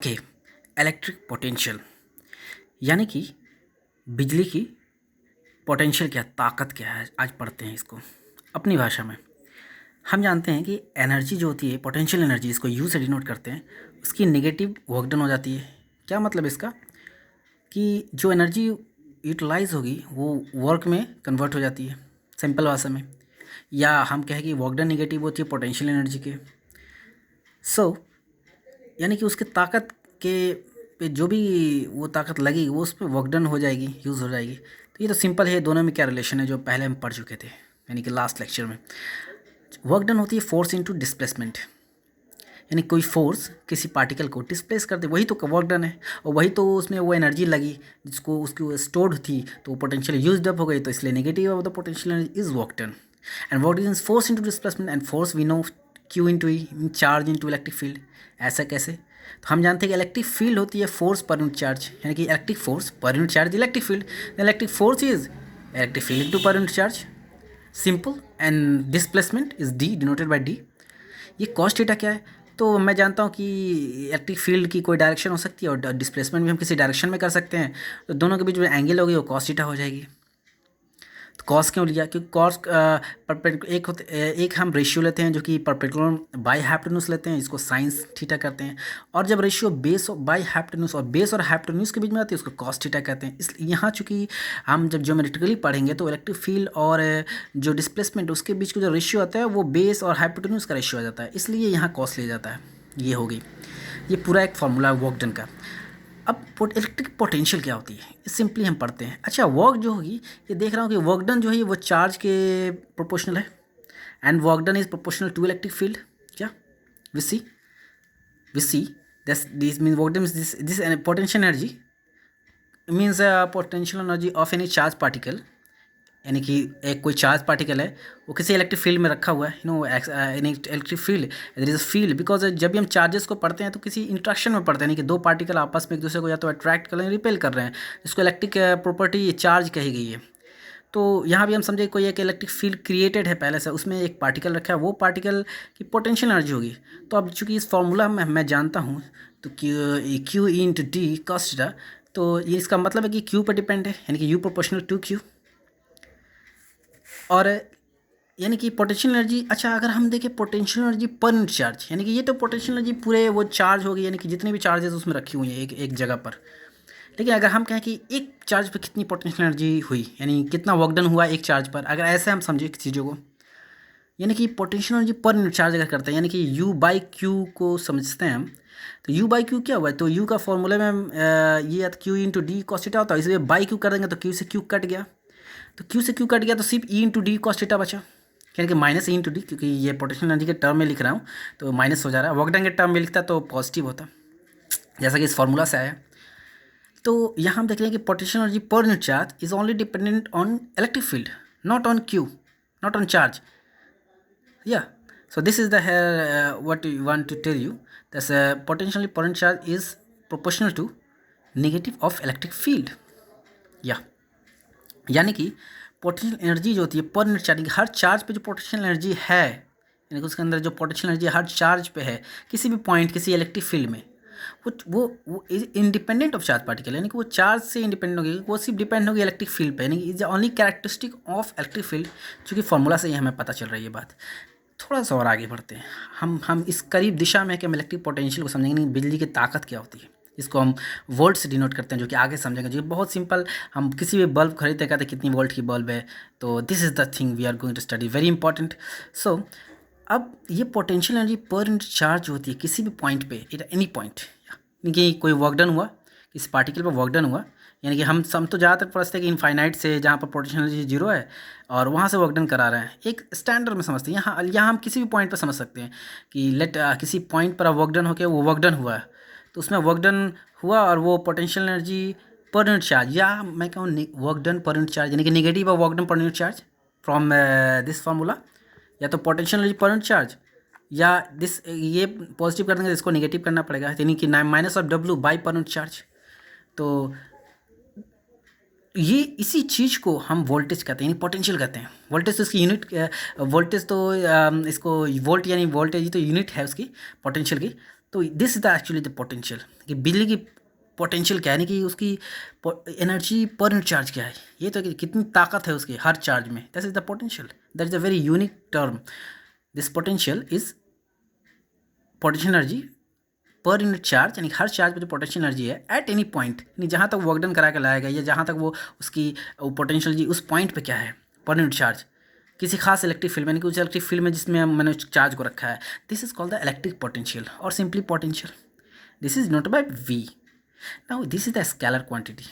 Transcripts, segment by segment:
Okay. Electric potential यानी कि बिजली की पोटेंशियल क्या, ताकत क्या है, आज पढ़ते हैं इसको अपनी भाषा में। हम जानते हैं कि एनर्जी जो होती है, पोटेंशियल एनर्जी, इसको यू से डिनोट करते हैं, उसकी नेगेटिव वर्क डन हो जाती है। क्या मतलब इसका कि जो एनर्जी यूटिलाइज होगी वो वर्क में कन्वर्ट हो जाती है, सिंपल भाषा में। या हम कहें कि वर्क डन नेगेटिव होती है पोटेंशियल एनर्जी के। सो यानी कि उसके ताकत के पे जो भी वो ताकत लगेगी वो उस पर वर्क डन हो जाएगी, यूज़ हो जाएगी। तो ये तो सिंपल है, दोनों में क्या रिलेशन है जो पहले हम पढ़ चुके थे, यानी कि लास्ट लेक्चर में। वर्क डन होती है फोर्स इनटू डिस्प्लेसमेंट, यानी कोई फोर्स किसी पार्टिकल को डिस्प्लेस कर दे, वही तो वर्क डन है। और वही तो उसमें वो एनर्जी लगी जिसको उसकी स्टोर्ड थी, तो पोटेंशियल यूज अप हो गई, तो इसलिए negative of the potential energy is work done. And work done is force into displacement, and force we know q into E, charge into electric field. ऐसा कैसे? तो हम जानते हैं कि इलेक्ट्रिक फील्ड होती है फोर्स पर यूनिट चार्ज, यानी कि इलेक्ट्रिक फोर्स पर unit charge electric field. Electric force is electric field into पर unit charge, simple. And displacement is D, denoted by D. ये कॉस थीटा क्या है? तो मैं जानता हूँ कि इलेक्ट्रिक फील्ड की कोई डायरेक्शन हो सकती है और डिस्प्लेसमेंट भी हम किसी डायरेक्शन में कर सकते हैं, तो दोनों के बीच में एंगल होगी वो कॉस थीटा हो जाएगी। तो कॉस क्यों लिया? क्योंकि कॉस एक हम रेशियो लेते हैं जो कि परपेंडिकुलर बाई हाइपोटेन्यूज लेते हैं, इसको साइंस थीटा करते हैं। और जब रेशियो बेस बाई हाइपोटेन्यूज और बेस और हाइपोटेन्यूज के बीच में आती है उसको कॉस थीटा कहते हैं। इसलिए यहाँ चूंकि हम जब ज्योमेट्रिकली पढ़ेंगे तो इलेक्ट्रिक फील्ड और जो डिस्प्लेसमेंट उसके बीच का जो रेशियो आता है वो बेस और हाइपोटेन्यूज का रेशियो आ जाता है, इसलिए यहाँ कॉस लिया जाता है। ये हो गई, ये पूरा एक फॉर्मूला है वर्क डन का। अब इलेक्ट्रिक पोटेंशियल क्या होती है, ये सिंपली हम पढ़ते हैं। अच्छा, वर्क जो होगी, ये देख रहा हूँ कि वर्क डन जो है वो चार्ज के प्रोपोर्शनल है, and work done is proportional to electric field. क्या we see this means work done is this potential energy means potential energy of any charge particle, यानी कि एक कोई चार्ज पार्टिकल है वो किसी इलेक्ट्रिक फील्ड में रखा हुआ है, in electric field there is a field, because जब भी हम चार्जेस को पढ़ते हैं तो किसी इंट्रैक्शन में पढ़ते हैं, यानी कि दो पार्टिकल आपस में एक दूसरे को या तो अट्रैक्ट कर रहे हैं, रिपेल कर रहे हैं, जिसको इलेक्ट्रिक प्रॉपर्टी चार्ज कही गई है। तो यहाँ भी हम समझे कोई एक इलेक्ट्रिक फील्ड क्रिएटेड है पहले से, उसमें एक पार्टिकल रखा है, वो पार्टिकल की पोटेंशियल एनर्जी होगी। तो अब चूंकि इस फॉर्मूला में मैं जानता हूँ, तो Q into D cos theta, तो ये इसका मतलब है कि क्यू पर डिपेंड है, यानी कि यू प्रोपोर्शनल टू क्यू। और यानी कि पोटेंशियल एनर्जी, अच्छा अगर हम देखें पोटेंशियल एनर्जी पर यूनिट चार्ज, यानी कि ये तो पोटेंशियल एनर्जी पूरे वो चार्ज होगी, यानी कि जितने भी चार्जेस उसमें रखी हुई हैं एक जगह पर। लेकिन अगर हम कहें कि एक चार्ज पर कितनी पोटेंशियल एनर्जी हुई, यानी कितना वर्क डन हुआ एक चार्ज पर, अगर ऐसे हम समझे चीज़ों को, यानी कि पोटेंशियल एनर्जी पर यूनिट चार्ज अगर करते हैं, यानी कि यू बाई क्यू को समझते हैं हम, तो यू बाई क्यू क्या हुआ है? तो यू का फॉर्मूले में ये Q into D cos theta होता है, इसलिए बाई क्यू कर देंगे तो क्यू से क्यू कट गया, तो क्यू से क्यू कट गया तो सिर्फ E into D cos theta बचा, यानी कि माइनस ई इंटू डी, क्योंकि ये पोटेंशियल एनर्जी के टर्म में लिख रहा हूँ तो माइनस हो जा रहा है, वर्क डन के टर्म में लिखता तो पॉजिटिव होता, जैसा कि इस फॉर्मूला से आया। तो यहाँ हम देख रहे हैं कि पोटेंशियल एनर्जी पर unit charge is only dependent on electric field, not on Q, not on charge. Yeah, so this is the what we want to tell you, that potentially per unit charge is proportional to negative of electric field. Yeah, यानी कि potential energy जो होती है पर unit charge, हर charge पे जो potential energy है, यानी कि उसके अंदर जो पोटेंशियल एनर्जी हर चार्ज पे है किसी भी पॉइंट किसी इलेक्ट्रिक फील्ड में, वो इंडिपेंडेंट ऑफ चार्ज पार्टिकल, यानी कि वो चार्ज से इंडिपेंडेंट होगी, वो सिर्फ डिपेंड होगी इलेक्ट्रिक फील्ड पे, यानी कि is the only characteristic of electric field. चूँकि फॉर्मूला से ही हमें पता चल रही है बात। थोड़ा सा और आगे बढ़ते हैं, हम इस करीब दिशा में कि हम इलेक्ट्रिक पोटेंशियल को समझेंगे, नहीं बिजली की ताकत क्या होती है, इसको हम वोल्ट से डिनोट करते हैं, जो कि आगे समझेंगे, जो कि बहुत सिंपल। हम किसी भी बल्ब खरीदते कहते हैं कितनी वोल्ट की बल्ब है, तो this is the thing we are going to study, very important. So अब ये पोटेंशियल एनर्जी पर यूनिट चार्ज होती है किसी भी पॉइंट पे, एट एनी पॉइंट, यानी कि कोई वर्क डन हुआ, किसी पार्टिकल पर वर्क डन हुआ, यानी कि हम तो ज़्यादातर पढ़ते हैं कि इनफाइनाइट से, जहाँ पर पोटेंशियल एनर्जी जीरो है और वहाँ से वर्क डन करा रहे हैं, एक स्टैंडर्ड में समझते हैं। यहाँ हम किसी भी पॉइंट पर समझ सकते हैं कि किसी पॉइंट पर वर्क डन होकर वो वर्क डन हुआ है, तो उसमें वर्क डन हुआ और वो पोटेंशियल एनर्जी पर यूनिट चार्ज, या मैं कहूँ work done per unit charge, यानी कि negative of work done per unit charge from this formula, या तो पोटेंशियल एनर्जी पर यूनिट चार्ज, या दिस ये पॉजिटिव कर देंगे, इसको नेगेटिव करना पड़ेगा, यानी कि minus of W by per unit charge. तो ये इसी चीज़ को हम वोल्टेज कहते हैं, यानी पोटेंशियल कहते हैं। वोल्टेज तो इसकी यूनिट, वोल्टेज तो इसको वोल्ट यानी वोल्टेज तो यूनिट है उसकी पोटेंशियल की, तो this is the actually the potential, कि बिजली की पोटेंशियल क्या है, यानी कि उसकी एनर्जी पर यूनिट चार्ज क्या है, ये तो कि कितनी ताकत है उसकी हर चार्ज में, that is the potential, that is a very unique term. This potential is potential energy पर यूनिट चार्ज, यानी हर चार्ज पर जो पोटेंशियल एनर्जी है एट एनी पॉइंट, यानी जहाँ तक वर्क डन करा के लाया गया या जहाँ तक वो उसकी पोटेंशियल एनर्जी उस पॉइंट पे क्या है पर यूनिट चार्ज किसी खास इलेक्ट्रिक फील्ड में, यानी कि उस इलेक्ट्रिक फील्ड में जिसमें मैंने उस चार्ज को रखा है, this is called the electric potential और simply potential. This is noted by V. Now this is the scalar quantity.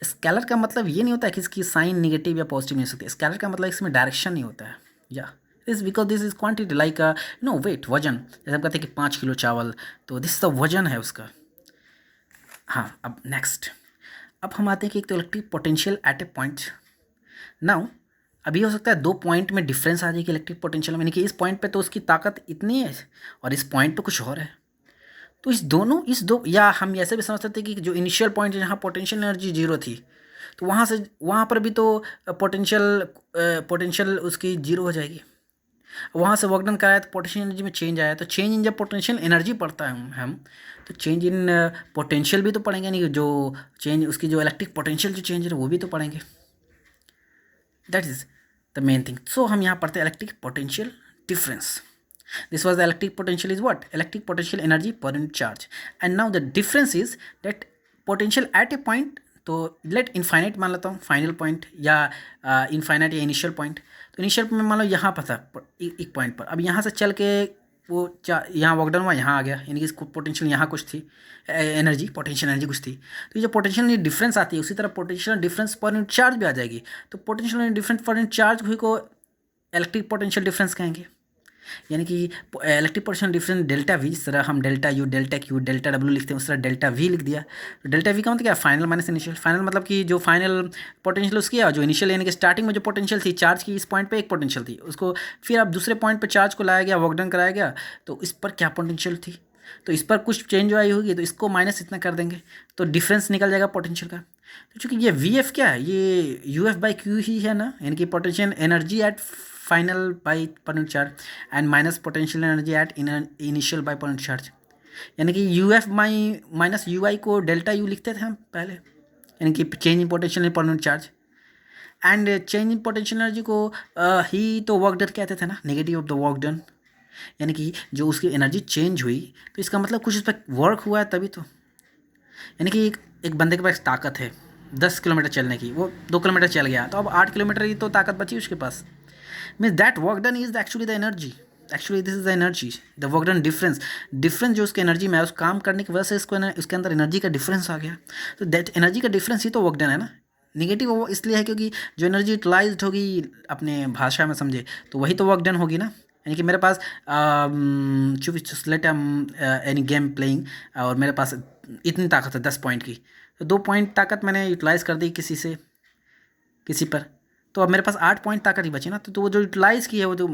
Scalar का मतलब ये नहीं होता है कि इसकी साइन नेगेटिव या पॉजिटिव नहीं हो सकती, स्केलर का मतलब इसमें डायरेक्शन नहीं होता है, या is because this is quantity like no weight, वजन, जैसे हम कहते हैं कि 5 किलो चावल, तो दिस द वजन है उसका। हाँ, अब नेक्स्ट, अब हम आते हैं कि एक तो electric potential at A point. Now अभी हो सकता है 2 पॉइंट में डिफरेंस आ जाएगी इलेक्ट्रिक पोटेंशियल में, यानी कि इस पॉइंट पे तो उसकी ताकत इतनी है और इस पॉइंट पे कुछ और है, तो इस दो या हम ऐसे भी समझ सकते हैं कि जो इनिशियल पॉइंट है जहाँ पोटेंशियल एनर्जी 0 थी, तो वहाँ पर भी तो पोटेंशियल उसकी 0 हो जाएगी। वहाँ से वर्क डन कराया तो पोटेंशियल एनर्जी में चेंज आया, तो चेंज इन जब पोटेंशियल एनर्जी पढ़ता है हम तो चेंज इन पोटेंशियल भी तो पढ़ेंगे, नहीं जो चेंज उसकी जो इलेक्ट्रिक पोटेंशियल जो चेंज है वो भी तो पढ़ेंगे। That is the main thing. So हम यहाँ पढ़ते हैं electric potential difference. This was the electric potential is what? Electric potential energy per unit charge. And now the difference is that potential at a point, तो late infinite मान लेता हूँ final point, या infinite या initial point. तो initial में मान लो यहाँ पर था एक पॉइंट पर, अब यहाँ से चल के वो यहाँ वर्क डन हुआ, यहाँ आ गया, यानी कि पोटेंशियल यहाँ कुछ थी, एनर्जी पोटेंशियल एनर्जी कुछ थी, तो ये जो पोटेंशियल डिफरेंस आती है उसी तरह पोटेंशियल डिफरेंस पर यूनिट चार्ज भी आ जाएगी। तो पोटेंशियल डिफरेंस पर यूनिट चार्ज हुई को इलेक्ट्रिक पोटेंशियल डिफरेंस कहेंगे, यानी कि electric potential difference delta we, जिस तरह हम delta U, delta Q, delta W लिखते हैं उस तरह डेल्टा वी लिख दिया। तो डेल्टा वी का मतलब क्या, फाइनल माइनस इनिशियल। फाइनल मतलब कि जो फाइनल पोटेंशियल उसकी है, जो इनिशियल यानी कि स्टार्टिंग में जो पोटेंशियल थी चार्ज की, इस पॉइंट पे एक पोटेंशियल थी, उसको फिर अब दूसरे पॉइंट पे चार्ज को लाया गया, वर्क डन कराया गया, तो इस पर क्या पोटेंशियल थी, तो इस पर कुछ चेंज आई होगी, तो इसको माइनस इतना कर देंगे तो डिफरेंस निकल जाएगा पोटेंशियल का। तो चूँकि ये वी एफ क्या है, ये यू एफ बाई क्यू ही है ना, यानी कि potential energy at final by per unit charge and minus potential energy at initial by per unit charge, यानी कि U F by minus U I को डेल्टा यू लिखते थे हम पहले, यानी कि change in potential per unit charge, and change in potential energy को ही तो वर्क डन कहते थे ना, negative of the work done, यानी कि जो उसकी एनर्जी चेंज हुई तो इसका मतलब कुछ उस पर वर्क हुआ है तभी तो, यानी कि एक बंदे के पास ताकत है 10 किलोमीटर चलने की, वो 2 किलोमीटर चल गया, तो अब 8 किलोमीटर ही तो ताकत बची उसके पास, means that work done is actually the energy, actually this is the energy, the work done difference जो उसकी एनर्जी में है, उस काम करने की वजह से उसके अंदर एनर्जी का डिफरेंस आ गया, तो दैट एनर्जी का डिफरेंस ही तो वर्क डन है ना। नेगेटिव वो इसलिए है क्योंकि जो एनर्जी यूटिलाइज्ड होगी अपने भाषा में समझे तो वही तो वर्क डन होगी ना, यानी कि मेरे पास लेट एनी गेम प्लेइंग और मेरे पास इतनी ताकत है 10 पॉइंट की, तो 2 पॉइंट ताकत मैंने यूटिलाइज़ कर दी किसी पर, तो अब मेरे पास 8 पॉइंट ताकत ही बची ना, तो वो जो यूटिलाइज़ की है वो तो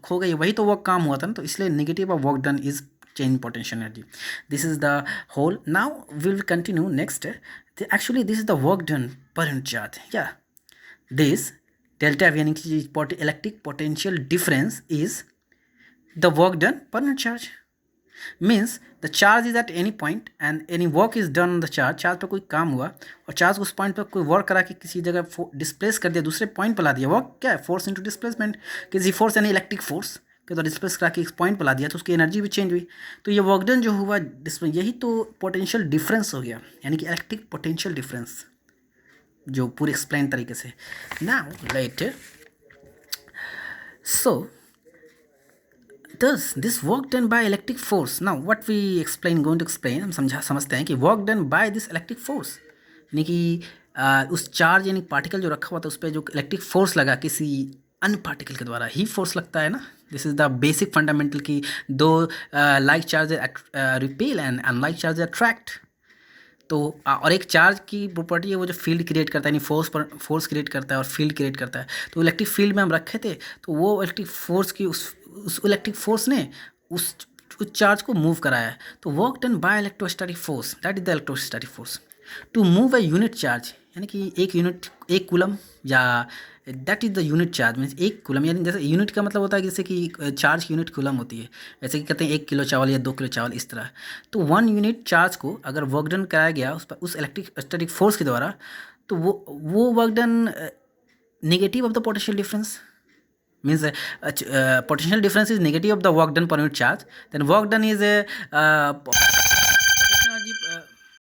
खो गई, वही तो वर्क काम हुआ था ना, तो इसलिए negative of work done is change potential energy. This is the whole. Now will continue next, actually this is the work done per unit charge, या दिस डेल्टा वी यानी कि electric potential difference is the work done per unit charge, means the charge is at any point and any work is done on the charge पे कोई काम हुआ और charge उस point पे कोई वर्क करा के किसी जगह डिस्प्लेस कर दिया, दूसरे पॉइंट पे ला दिया, वर्क क्या है, फोर्स इनटू डिस्प्लेसमेंट, किसी फोर्स यानी इलेक्ट्रिक फोर्स के तो डिस्प्लेस करा के इस पॉइंट पे ला दिया, तो उसकी एनर्जी भी चेंज हुई, तो ये वर्क डन जो हुआ यही तो पोटेंशियल डिफरेंस हो गया, यानी कि इलेक्ट्रिक पोटेंशियल डिफरेंस जो पूरे एक्सप्लेन तरीके से। Now let so does this work done by electric force, now what we going to explain, हम समझते हैं कि work done by this electric force यानी कि उस चार्ज यानी पार्टिकल जो रखा हुआ था उस पर जो इलेक्ट्रिक फोर्स लगा किसी अन्य पार्टिकल के द्वारा ही फोर्स लगता है ना। This is the basic fundamental की दो like charge repel and unlike charge attract, तो और एक चार्ज की प्रॉपर्टी है वो जो फील्ड क्रिएट करता है, यानी फोर्स क्रिएट करता है और फील्ड क्रिएट करता है, तो इलेक्ट्रिक फील्ड में हम रखे थे, तो वो इलेक्ट्रिक फोर्स की उस इलेक्ट्रिक फोर्स ने उस उस चार्ज को मूव कराया है। तो work done by electrostatic force, that is the electrostatic force to move a unit charge, यानी कि एक यूनिट, एक कूलम, या that is the unit charge means एक कूलम, यानी जैसे यूनिट का मतलब होता है जैसे कि चार्ज की यूनिट कूलम होती है, जैसे कि कहते हैं 1 किलो चावल या 2 किलो चावल, इस तरह। तो 1 यूनिट चार्ज को अगर वर्क डन कराया गया उस इलेक्ट्रोस्टैटिक फोर्स के द्वारा, तो वो work done negative of the potential difference, means potential difference is negative of the work done per unit charge, then work done is